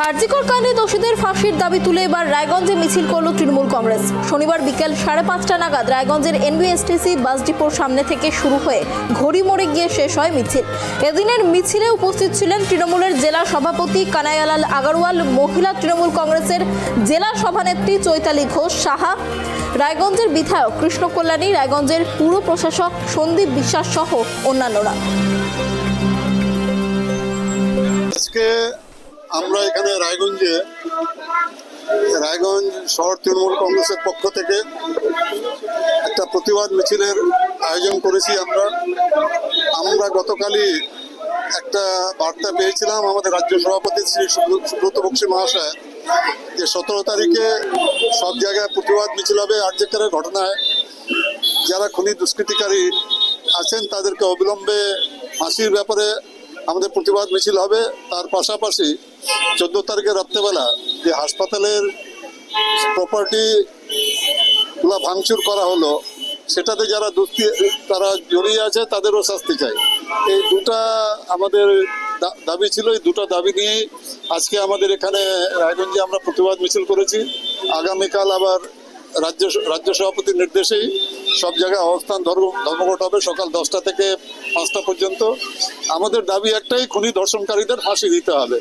আরজিকর কাণ্ডে দোষীদের ফাঁসির দাবি তুলে এবার রায়গঞ্জে মিছিল করল তৃণমূল কংগ্রেস। শনিবার বিকেল 5:30 নাগাদ রায়গঞ্জের এনবিএসটিসি বাস ডিপোর সামনে থেকে শুরু হয়ে ঘড়ি মোড়ে গিয়ে শেষ হয় মিছিল। এদিনের মিছিলে উপস্থিত ছিলেন তৃণমূলের জেলা সভাপতি কানাইয়ালাল আগরওয়াল, মহিলা তৃণমূল কংগ্রেসের জেলা সভানেত্রী চৈতালি ঘোষ সাহা, রায়গঞ্জের বিধায়ক কৃষ্ণ কল্যাণী, রায়গঞ্জের পুর প্রশাসক সন্দীপ বিশ্বাস সহ অন্যান্যরা। আমরা এখানে রায়গঞ্জ শহর তৃণমূল কংগ্রেসের পক্ষ থেকে একটা প্রতিবাদ মিছিলের আয়োজন করেছি। আমরা গতকালই একটা বার্তা পেয়েছিলাম আমাদের রাজ্য সভাপতি শ্রী সুব্রত বক্সী মহাশয় যে 17 তারিখে সব জায়গায় প্রতিবাদ মিছিল হবে। আরজিকরের ঘটনায় যারা খুনি দুষ্কৃতিকারী আছেন তাদেরকে অবিলম্বে ফাঁসির ব্যাপারে আমাদের প্রতিবাদ মিছিল হবে। তার পাশাপাশি 14 তারিখে রাত্রেবেলা যে হাসপাতালের প্রপার্টিগুলো ভাঙচুর করা হলো সেটাতে যারা তারা জড়িয়ে আছে তাদেরও শাস্তি চাই। এই দুটা আমাদের দাবি ছিল। এই দুটো দাবি নিয়েই আজকে আমাদের এখানে রায়গঞ্জে আমরা প্রতিবাদ মিছিল করেছি। আগামীকাল আবার রাজ্য সভাপতির নির্দেশেই সব জায়গায় অবস্থান ধর্মঘট হবে সকাল 10টা থেকে 5টা পর্যন্ত। আমাদের দাবি একটাই, খুনি ধর্ষণকারীদের ফাঁসি দিতে হবে।